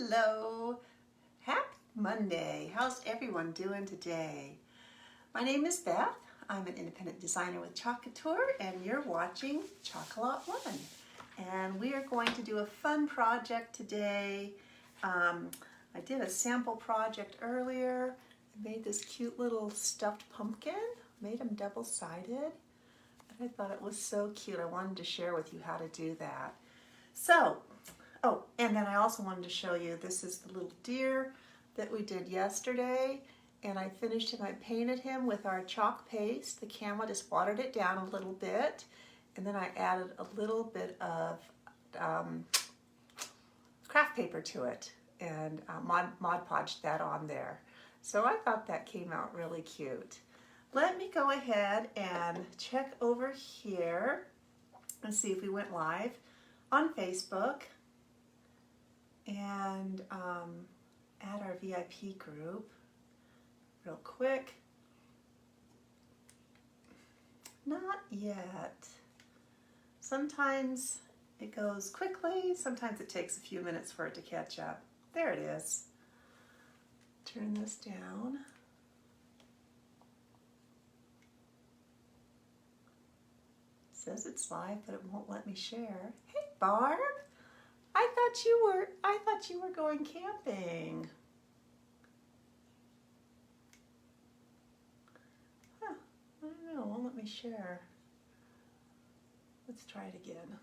Hello, happy Monday. How's everyone doing today? My name is Beth. I'm an independent designer with couture and you're watching Chocolate One. And we are going to do a fun project today. I did a sample project earlier. I made this cute little stuffed pumpkin, made them double-sided. And I thought it was so cute. I wanted to share with you how to do that. So, oh, and then I also wanted to show you, this is the little deer that we did yesterday, and I finished him, I painted him with our chalk paste. The camera just watered it down a little bit, and then I added a little bit of craft paper to it, and Mod Podged that on there. So I thought that came out really cute. Let me go ahead and check over here and see if we went live on Facebook and add our VIP group real quick. Not yet. Sometimes it goes quickly, sometimes it takes a few minutes for it to catch up. There it is. Turn this down. It says it's live, but it won't let me share. Hey, Barb. I thought you were going camping. Huh, I don't know, it won't let me share. Let's try it again.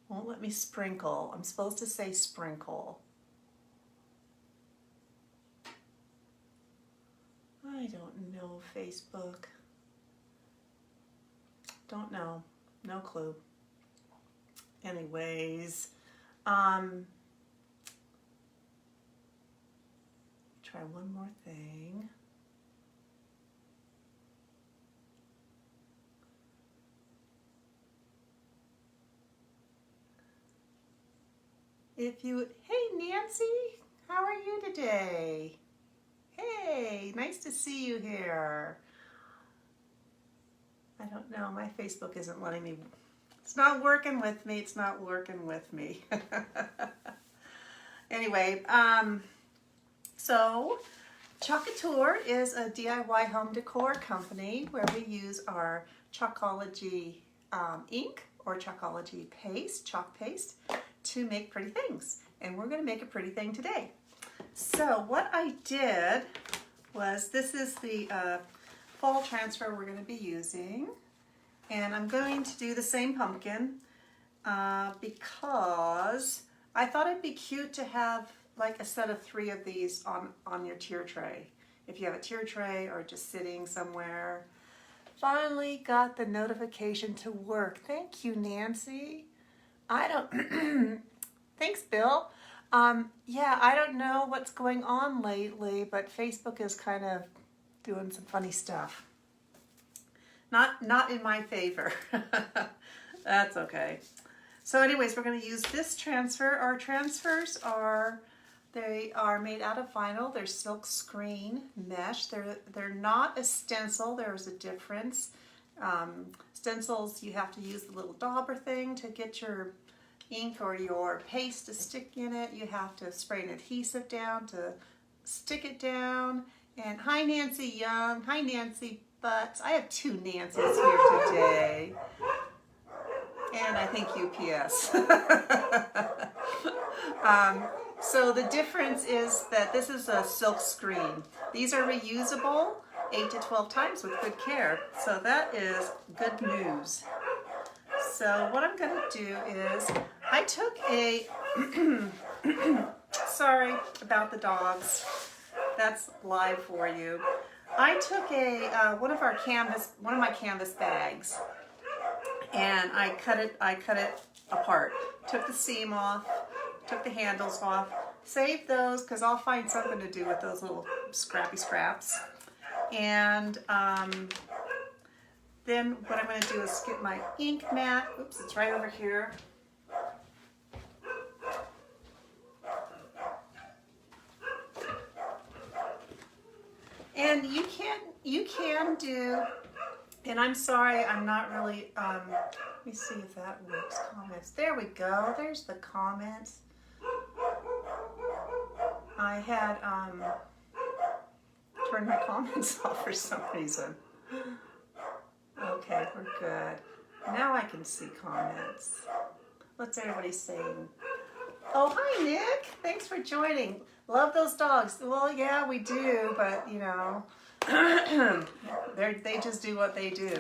Won't let me sprinkle. I'm supposed to say sprinkle. I don't know, Facebook. Don't know. No clue. Anyways, try one more thing. Hey Nancy, how are you today? Hey, nice to see you here. I don't know, my Facebook isn't letting me. It's not working with me. It's not working with me. Anyway, so Couture is a DIY home decor company where we use our Chalkology ink or Chalkology paste, chalk paste, to make pretty things. And we're going to make a pretty thing today. So what I did was, this is the fall transfer we're going to be using. And I'm going to do the same pumpkin because I thought it'd be cute to have like a set of 3 of these on your tier tray. If you have a tier tray or just sitting somewhere. Finally got the notification to work. Thank you, Nancy. Thanks, Bill. Yeah, I don't know what's going on lately, but Facebook is kind of doing some funny stuff. Not in my favor. That's okay. So anyways, we're going to use this transfer. Our transfers they are made out of vinyl. They're silk screen mesh. They're not a stencil. There's a difference. Stencils, you have to use the little dauber thing to get your ink or your paste to stick in it. You have to spray an adhesive down to stick it down. And hi, Nancy Young. Hi, Nancy Butts. I have 2 Nancys here today. And I think UPS. So the difference is that this is a silk screen. These are reusable 8 to 12 times with good care. So that is good news. So what I'm going to do is, I took a, sorry about the dogs, that's live for you. I took one of my canvas bags, and I cut it apart. Took the seam off, took the handles off, saved those because I'll find something to do with those little scrappy scraps. And then what I'm going to do is get my ink mat. Oops, it's right over here. And you can do And I'm sorry, I'm not really, let me see if that works. Comments. There we go. There's the comments. I had turned my comments off for some reason. Okay, we're good. Now I can see comments. What's everybody saying? Oh, hi, Nick. Thanks for joining. Love those dogs. Well, yeah, we do, but, you know, they just do what they do.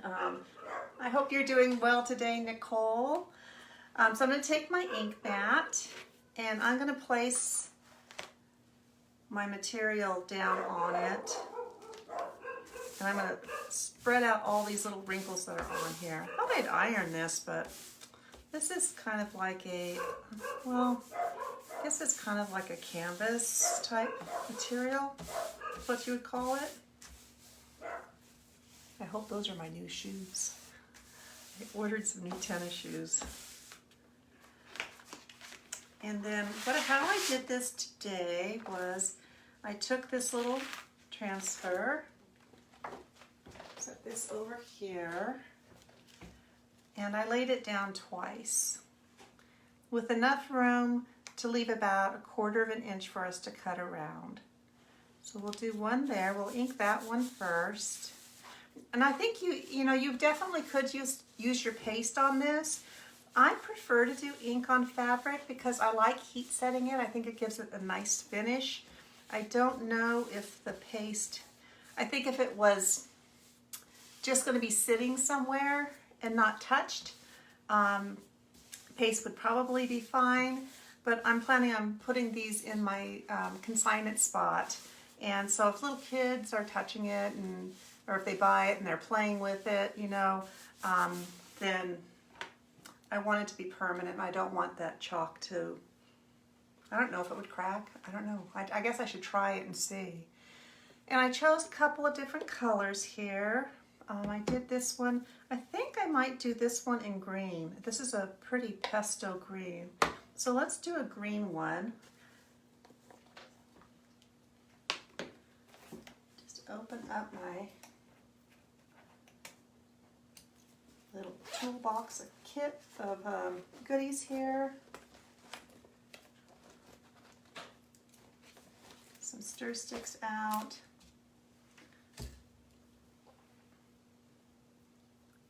I hope you're doing well today, Nicole. So I'm going to take my ink mat, and I'm going to place my material down on it. And I'm going to spread out all these little wrinkles that are on here. I thought I'd iron this, but this is kind of like a, well, I guess it's kind of like a canvas type material, what you would call it. I hope those are my new shoes. I ordered some new tennis shoes. And then how I did this today was I took this little transfer, set this over here, and I laid it down twice with enough room to leave about 1/4 of an inch for us to cut around. So we'll do one there. We'll ink that one first. And I think you definitely could use your paste on this. I prefer to do ink on fabric because I like heat setting it. I think it gives it a nice finish. I don't know if the paste, I think if it was just going to be sitting somewhere and not touched, paste would probably be fine. But I'm planning on putting these in my consignment spot. And so if little kids are touching it, or if they buy it and they're playing with it, then I want it to be permanent. I don't want that chalk to, I don't know if it would crack. I don't know. I guess I should try it and see. And I chose a couple of different colors here. I did this one. I think I might do this one in green. This is a pretty pesto green. So let's do a green one. Just open up my little toolbox, a kit of goodies here. Some stir sticks out.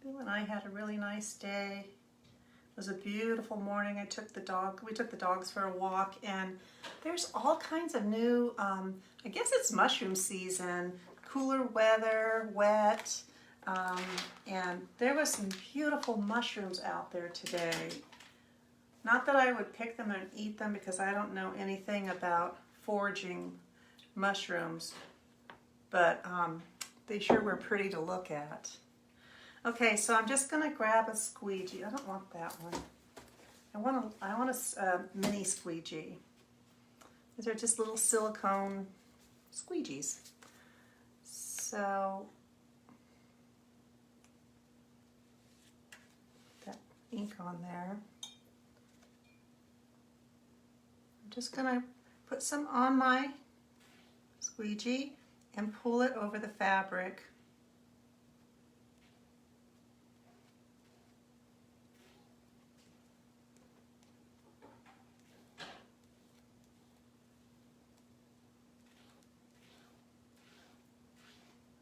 Bill and I had a really nice day. It was a beautiful morning. We took the dogs for a walk, and there's all kinds of new, I guess it's mushroom season, cooler weather, wet, and there was some beautiful mushrooms out there today. Not that I would pick them and eat them because I don't know anything about foraging mushrooms, but they sure were pretty to look at. Okay, so I'm just going to grab a squeegee. I don't want that one. I want a mini squeegee. These are just little silicone squeegees. So that ink on there. I'm just going to put some on my squeegee and pull it over the fabric.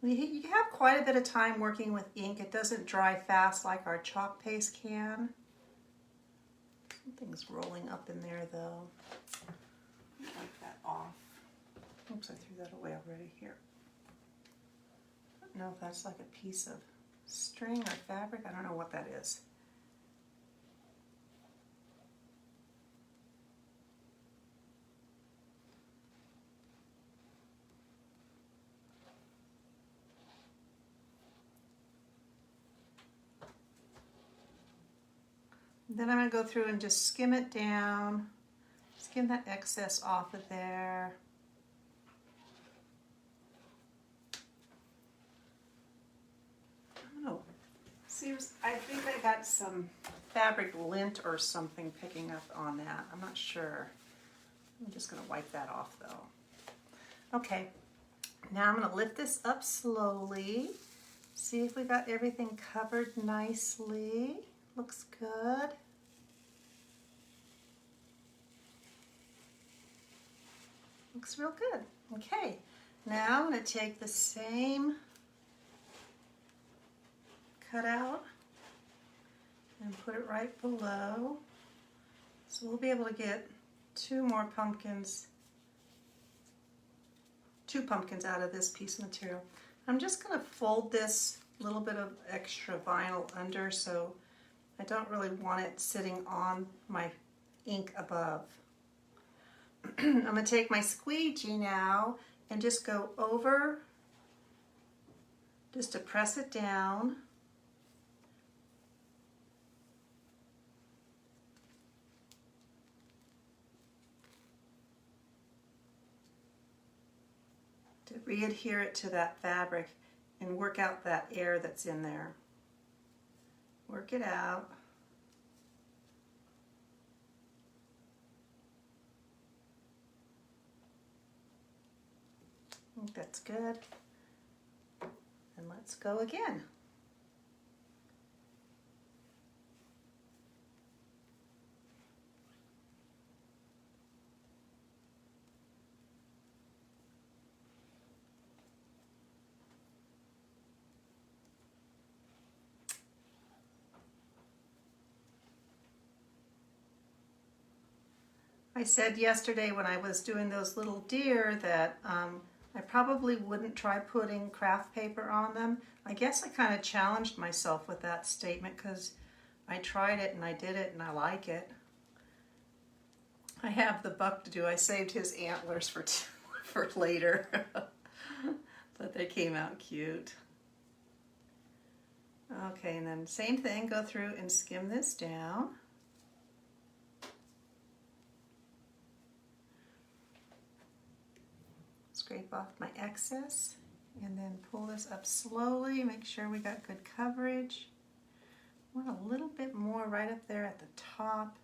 You have quite a bit of time working with ink. It doesn't dry fast like our chalk paste can. Something's rolling up in there though. Wipe that off. Oops, I threw that away already. Here. I don't know if that's like a piece of string or fabric. I don't know what that is. Then I'm going to go through and just skim it down, skim that excess off of there. I don't know. See, I think I got some fabric lint or something picking up on that. I'm not sure. I'm just going to wipe that off though. Okay, now I'm going to lift this up slowly See if we got everything covered nicely. Looks good. Looks real good. Okay, now I'm going to take the same cutout and put it right below. So we'll be able to get two pumpkins out of this piece of material. I'm just going to fold this little bit of extra vinyl under, so I don't really want it sitting on my ink above. I'm going to take my squeegee now and just go over, just to press it down. To re-adhere it to that fabric and work out that air that's in there. Work it out. I think that's good. And let's go again. I said yesterday when I was doing those little deer that I probably wouldn't try putting craft paper on them. I guess I kind of challenged myself with that statement because I tried it and I did it and I like it. I have the buck to do. I saved his antlers for later, but they came out cute. Okay, and then same thing, go through and skim this down. Scrape off my excess and then pull this up slowly, make sure we got good coverage. Want a little bit more right up there at the top.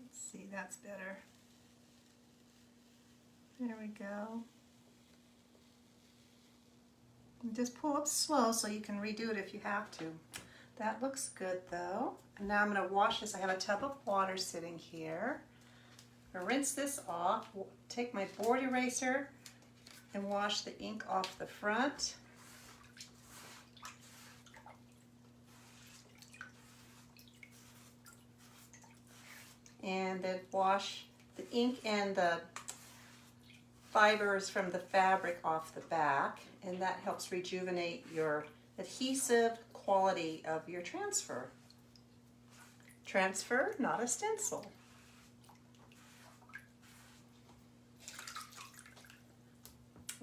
Let's see, that's better. There we go. Just pull up slow so you can redo it if you have to. That looks good though. And now I'm going to wash this. I have a tub of water sitting here. I'm going to rinse this off. Take my board eraser and wash the ink off the front. And then wash the ink and the fibers from the fabric off the back, and that helps rejuvenate your adhesive quality of your transfer. Transfer, not a stencil.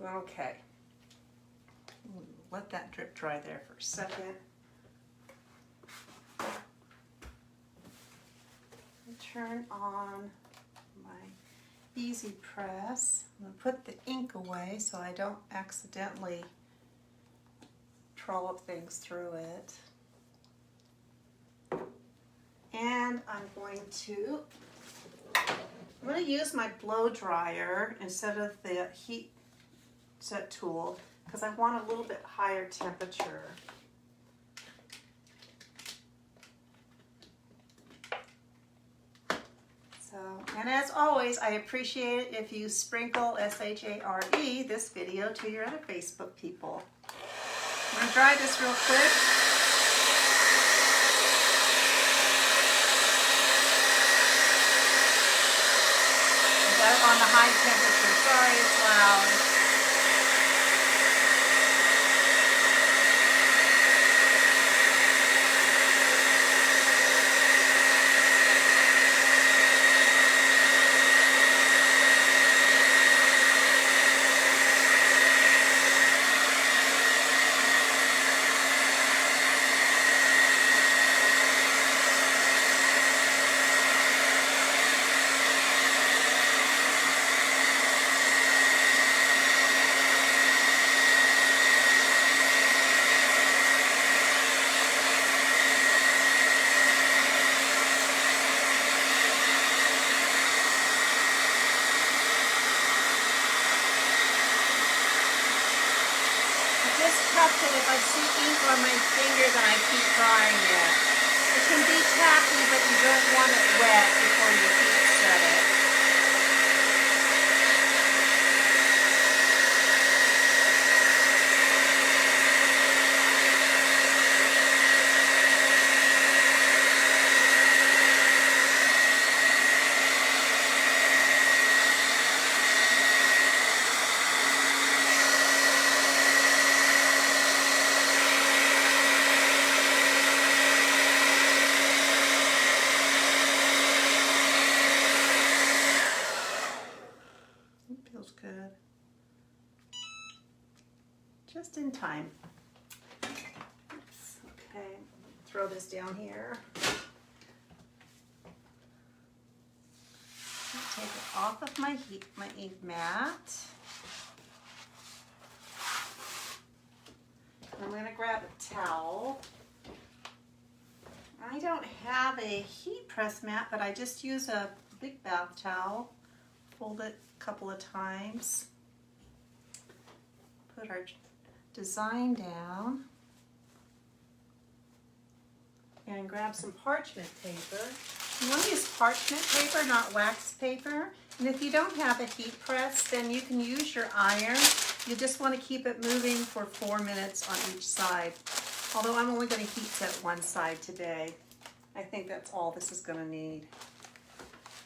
Okay, let that drip dry there for a second. Turn on my easy press. I'm going to put the ink away so I don't accidentally trollop things through it. And I'm going to use my blow dryer instead of the heat set tool because I want a little bit higher temperature. And as always, I appreciate it if you sprinkle S-H-A-R-E this video to your other Facebook people. I'm going to dry this real quick. I got it on the high temperature. Sorry, it's loud. catch it. If I see ink on my finger, then I keep trying it. It can be tacky, but you don't want it wet before you heat set it. Feels good. Just in time. Oops. Okay, throw this down here. Take it off of my ink mat. I'm going to grab a towel. I don't have a heat press mat, but I just use a big bath towel. Fold it a couple of times. Put our design down. And grab some parchment paper. You want to use parchment paper, not wax paper. And if you don't have a heat press, then you can use your iron. You just want to keep it moving for 4 minutes on each side. Although I'm only going to heat set one side today. I think that's all this is going to need.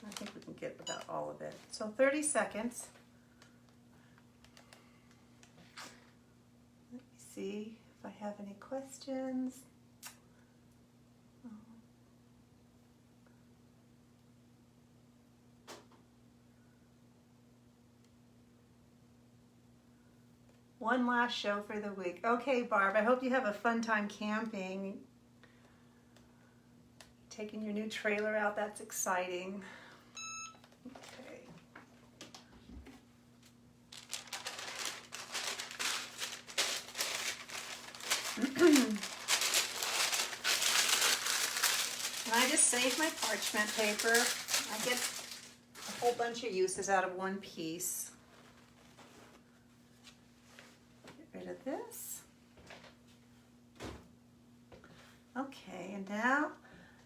I think we can get about all of it. So 30 seconds. Let me see if I have any questions. One last show for the week. Okay, Barb, I hope you have a fun time camping. Taking your new trailer out, that's exciting. Okay. And I just saved my parchment paper. I get a whole bunch of uses out of one piece. Get rid of this. Okay, and now,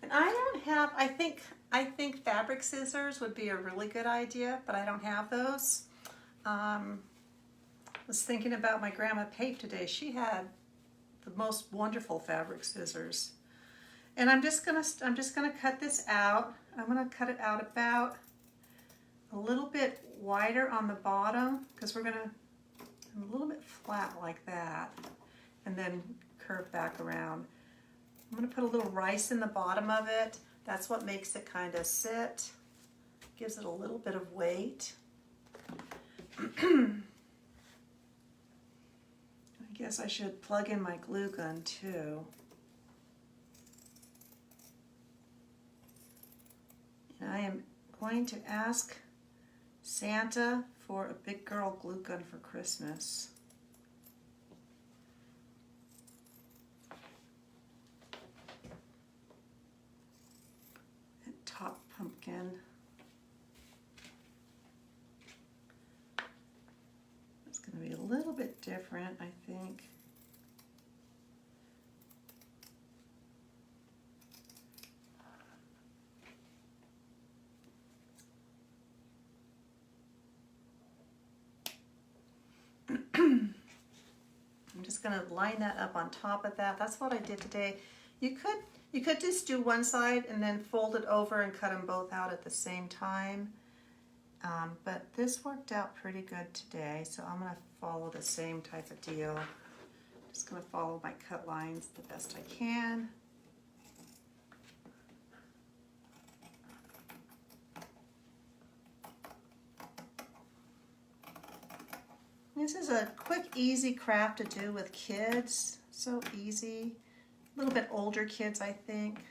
and I don't have, I think fabric scissors would be a really good idea, but I don't have those. Was thinking about my grandma Pape today. She had the most wonderful fabric scissors. And I'm just gonna cut this out. I'm gonna cut it out about a little bit wider on the bottom, because we're gonna a little bit flat like that, and then curve back around. I'm gonna put a little rice in the bottom of it. That's what makes it kind of sit. Gives it a little bit of weight. I guess I should plug in my glue gun too. And I am going to ask Santa for a big girl glue gun for Christmas. And top pumpkin. It's going to be a little bit different, I think. I'm just going to line that up on top of that. That's what I did today. You could just do one side and then fold it over and cut them both out at the same time. But this worked out pretty good today, so I'm going to follow the same type of deal. Just going to follow my cut lines the best I can. This is a quick, easy craft to do with kids. So easy. A little bit older kids, I think.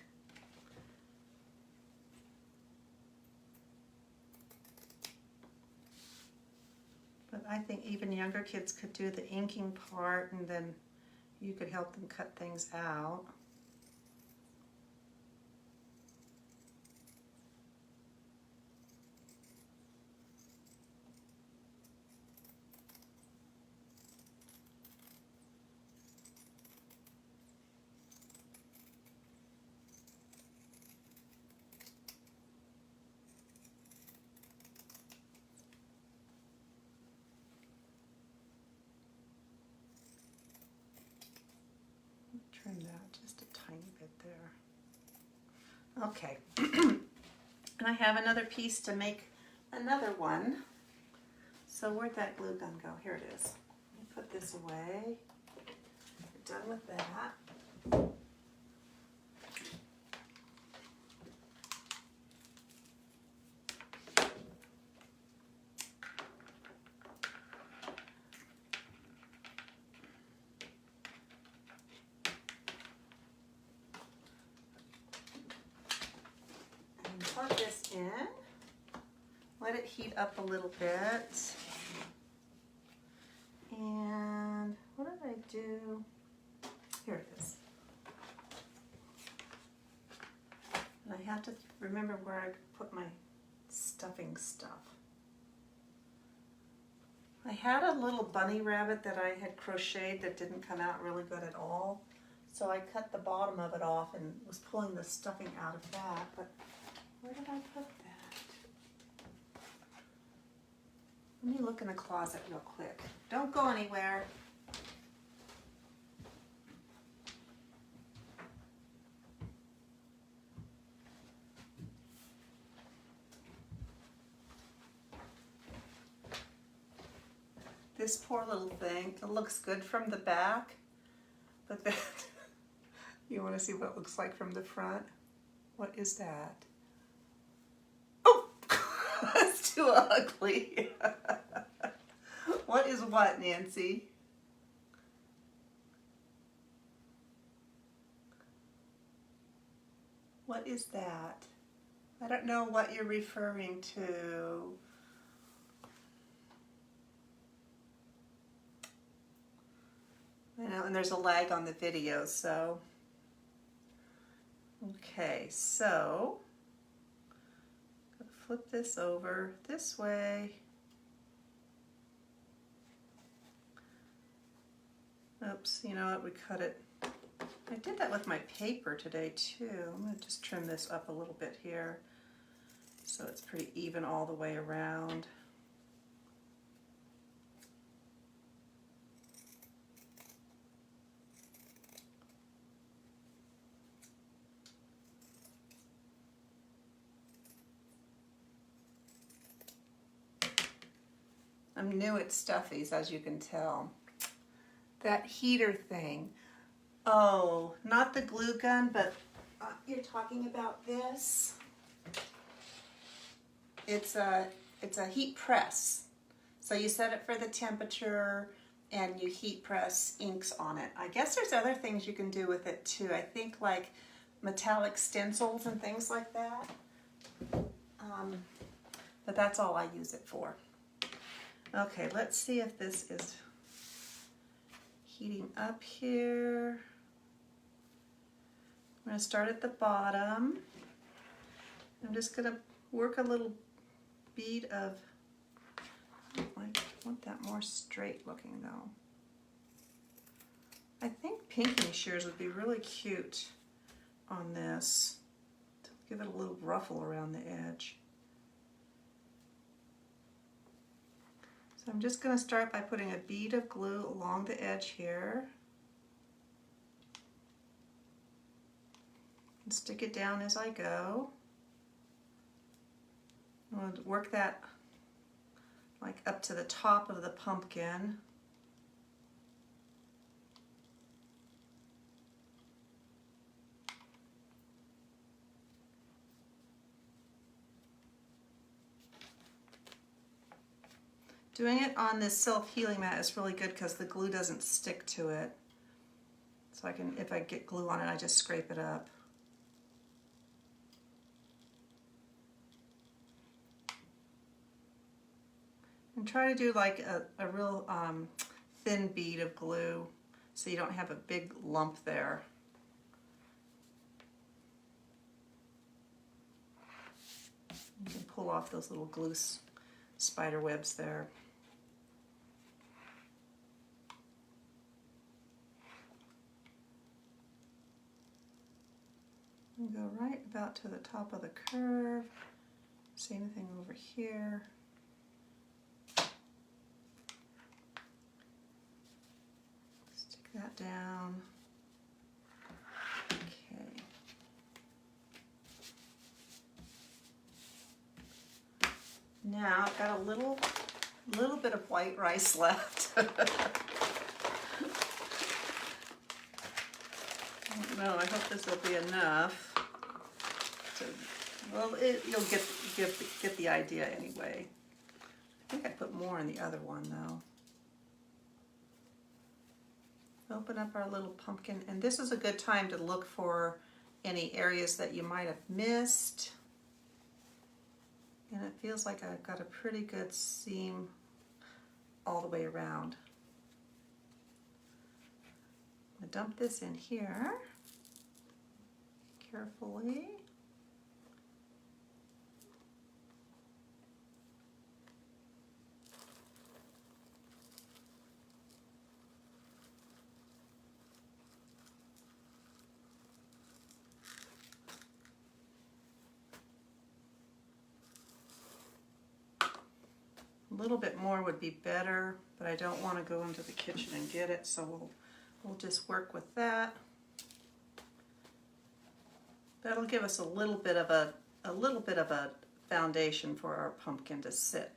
But I think even younger kids could do the inking part, and then you could help them cut things out. tiny bit there. Okay. And I have another piece to make another one. So where'd that glue gun go? Here it is. Let me put this away. We're done with that. Plug this in, let it heat up a little bit, and what did I do? Here it is. And I have to remember where I put my stuffing stuff. I had a little bunny rabbit that I had crocheted that didn't come out really good at all, so I cut the bottom of it off and was pulling the stuffing out of that, but where did I put that? Let me look in the closet real quick. Don't go anywhere. This poor little thing, it looks good from the back, but then you want to see what it looks like from the front? What is that? That's too ugly. What is what, Nancy? What is that? I don't know what you're referring to. I know, and there's a lag on the video, so. Okay, so flip this over this way. Oops, you know what, we cut it. I did that with my paper today too. I'm going to just trim this up a little bit here so it's pretty even all the way around. I'm new at stuffies, as you can tell. That heater thing. Oh, not the glue gun, but you're talking about this. It's a heat press. So you set it for the temperature and you heat press inks on it. I guess there's other things you can do with it too. I think like metallic stencils and things like that. But that's all I use it for. Okay, let's see if this is heating up here. I'm going to start at the bottom. I'm just going to work a little bead of, I want that more straight looking though. I think pinking shears would be really cute on this. Give it a little ruffle around the edge. So I'm just going to start by putting a bead of glue along the edge here. And stick it down as I go. I'm going to work that like up to the top of the pumpkin. Doing it on this self-healing mat is really good because the glue doesn't stick to it. So I can, if I get glue on it, I just scrape it up. And try to do like a real thin bead of glue so you don't have a big lump there. You can pull off those little glue spider webs there. And go right about to the top of the curve. Same thing over here. Stick that down. Okay. Now I've got a little bit of white rice left. I don't know, I hope this will be enough. Well, you'll get the idea anyway. I think I put more in the other one though. Open up our little pumpkin, and this is a good time to look for any areas that you might have missed. And it feels like I've got a pretty good seam all the way around. I'm gonna dump this in here carefully. A little bit more would be better, but I don't want to go into the kitchen and get it, so we'll just work with that. That'll give us a little bit of a foundation for our pumpkin to sit.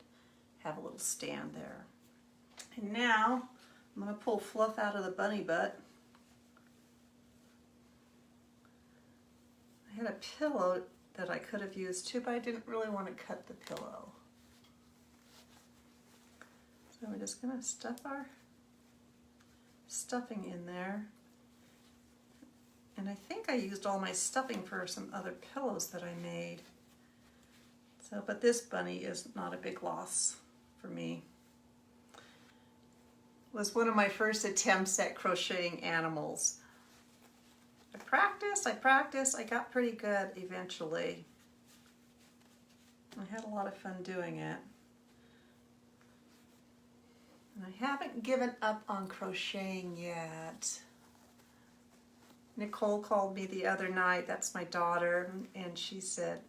Have a little stand there. And now I'm going to pull fluff out of the bunny butt. I had a pillow that I could have used too, but I didn't really want to cut the pillow. So we're just going to stuff our stuffing in there. And I think I used all my stuffing for some other pillows that I made. So, but this bunny is not a big loss for me. It was one of my first attempts at crocheting animals. I practiced, I got pretty good eventually. I had a lot of fun doing it. And I haven't given up on crocheting yet. Nicole called me the other night, that's my daughter, and she said,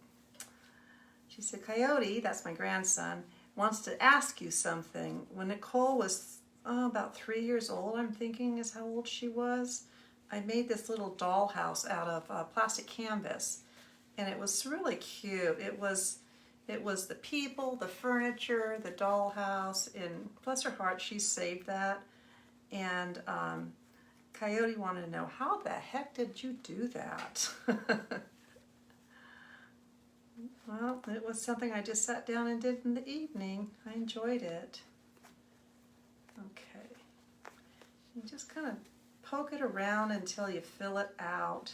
Coyote, that's my grandson, wants to ask you something. When Nicole was about 3 years old, I'm thinking is how old she was, I made this little dollhouse out of plastic canvas, and it was really cute. It was the people, the furniture, the dollhouse, and bless her heart, she saved that. And Coyote wanted to know, how the heck did you do that? Well, it was something I just sat down and did in the evening. I enjoyed it. Okay. You just kind of poke it around until you fill it out,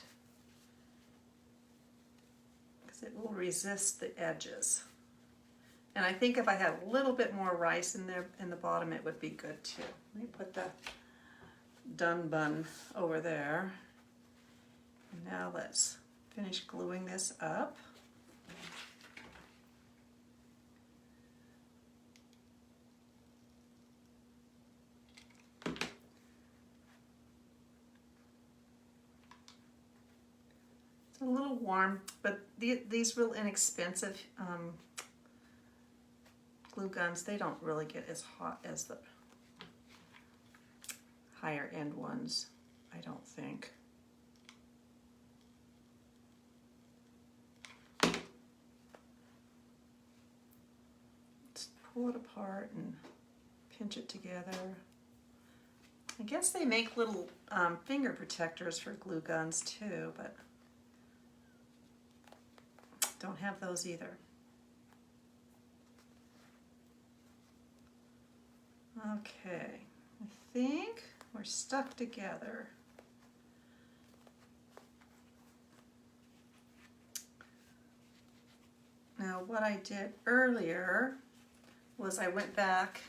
because it will resist the edges. And I think if I had a little bit more rice in there in the bottom, it would be good too. Let me put the done bun over there. And now let's finish gluing this up. It's a little warm, but these real inexpensive glue guns, they don't really get as hot as the higher end ones, I don't think. Let's pull it apart and pinch it together. I guess they make little finger protectors for glue guns too, but don't have those either. Okay, I think we're stuck together. Now what I did earlier was I went back,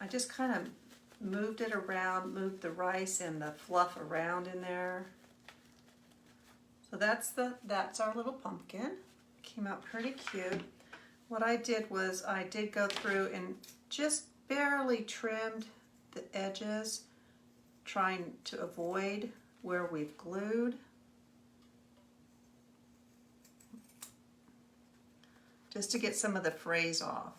I just kind of moved it around, moved the rice and the fluff around in there. So that's our little pumpkin. Came out pretty cute. What I did was I did go through and just barely trimmed the edges, trying to avoid where we've glued. Just to get some of the frays off.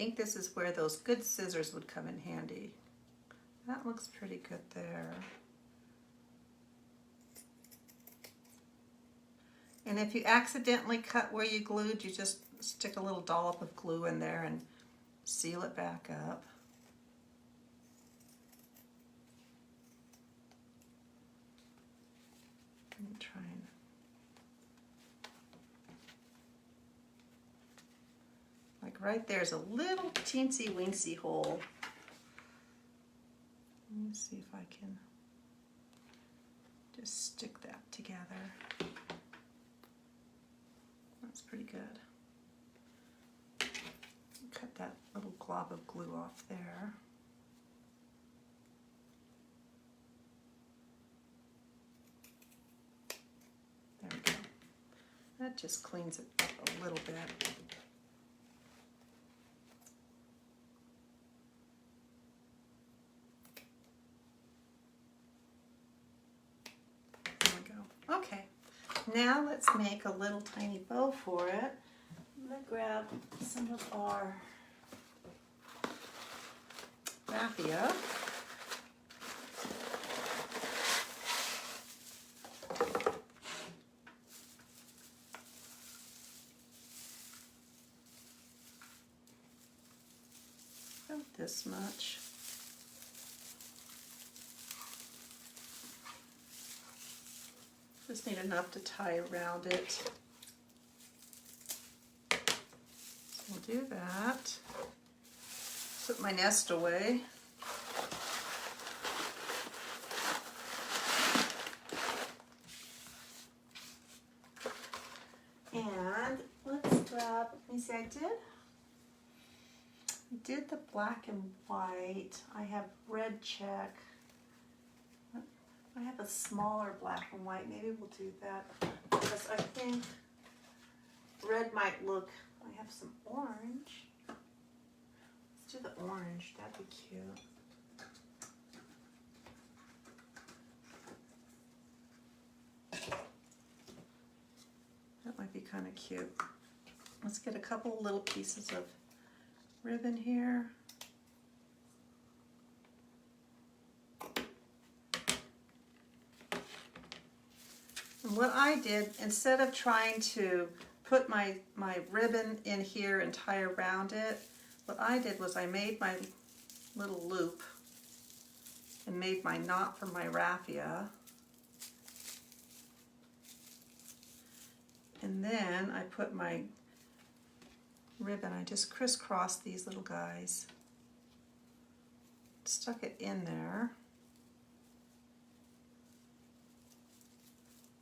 think this is where those good scissors would come in handy. That looks pretty good there. And if you accidentally cut where you glued, you just stick a little dollop of glue in there and seal it back up. I'm trying. Like right there's a little teensy weensy hole. Let me see if I can just stick that together. That's pretty good. Cut that little glob of glue off there. There we go. That just cleans it up a little bit. There we go. Okay. Now let's make a little tiny bow for it. I'm going to grab some of our raffia. About this much. Just need enough to tie around it. So we'll do that. Put my nest away. And let's grab, let me see, I did the black and white. I have red check. I have a smaller black and white. Maybe we'll do that because I think red might look, I have some orange. Let's do the orange, that'd be cute. That might be kind of cute. Let's get a couple little pieces of ribbon here. And what I did, instead of trying to put my ribbon in here and tie around it, what I did was I made my little loop and made my knot for my raffia. And then I put my ribbon, I just crisscrossed these little guys, stuck it in there,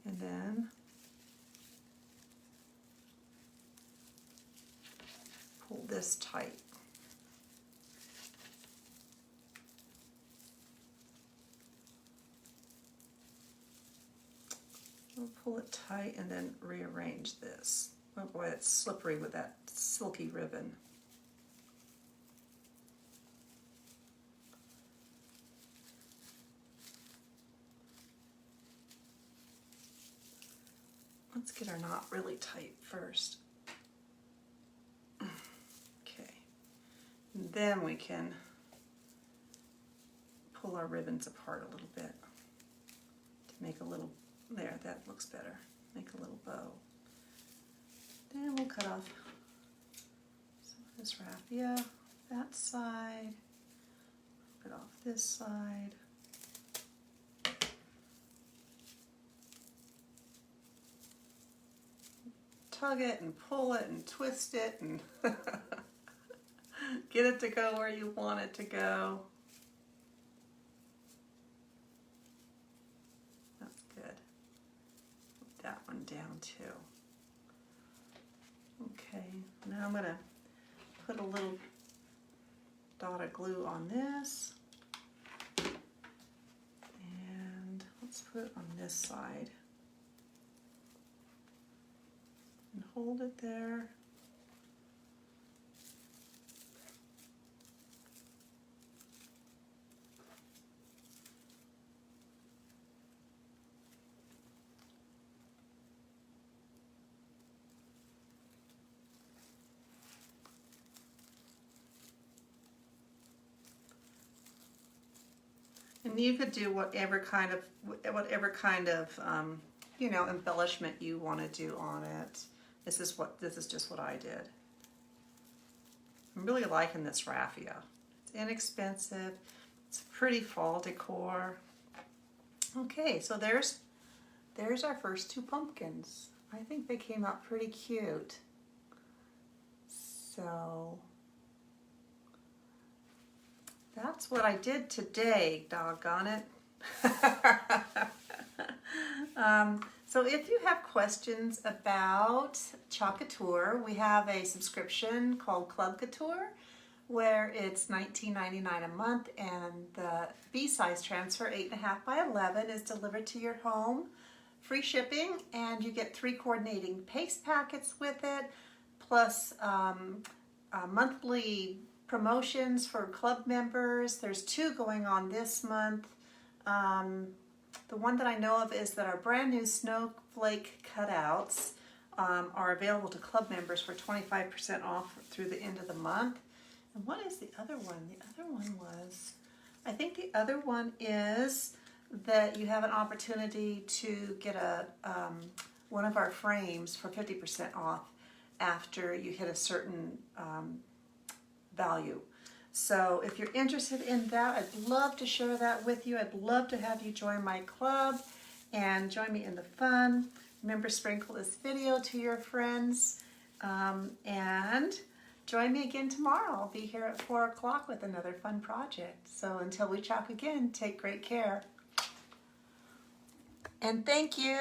and then pull this tight. We'll pull it tight and then rearrange this. Oh boy, it's slippery with that silky ribbon. Let's get our knot really tight first. Okay. And then we can pull our ribbons apart a little bit to make a little, there, that looks better. Make a little bow. Then we'll cut off some of this raffia, that side, cut off this side. Tug it and pull it and twist it and get it to go where you want it to go. That's good. Put that one down too. Okay, now I'm going to put a little dot of glue on this. And let's put it on this side. And hold it there. And you could do whatever kind of you know, embellishment you want to do on it. This is just what I did. I'm really liking this raffia. It's inexpensive. It's pretty fall decor. Okay, so there's our first two pumpkins. I think they came out pretty cute. So that's what I did today, doggone it. So if you have questions about Chalk Couture, we have a subscription called Club Couture where it's $19.99 a month, and the B-size transfer 8.5 by 11 is delivered to your home, free shipping, and you get 3 coordinating paste packets with it, plus monthly promotions for club members. There's 2 going on this month. The one that I know of is that our brand new snowflake cutouts are available to club members for 25% off through the end of the month. And what is the other one? The other one was, I think the other one is that you have an opportunity to get one of our frames for 50% off after you hit a certain value. So if you're interested in that, I'd love to share that with you. I'd love to have you join my club and join me in the fun. Remember, sprinkle this video to your friends, and join me again tomorrow. I'll be here at 4 o'clock with another fun project. So until we chalk again, take great care. And thank you.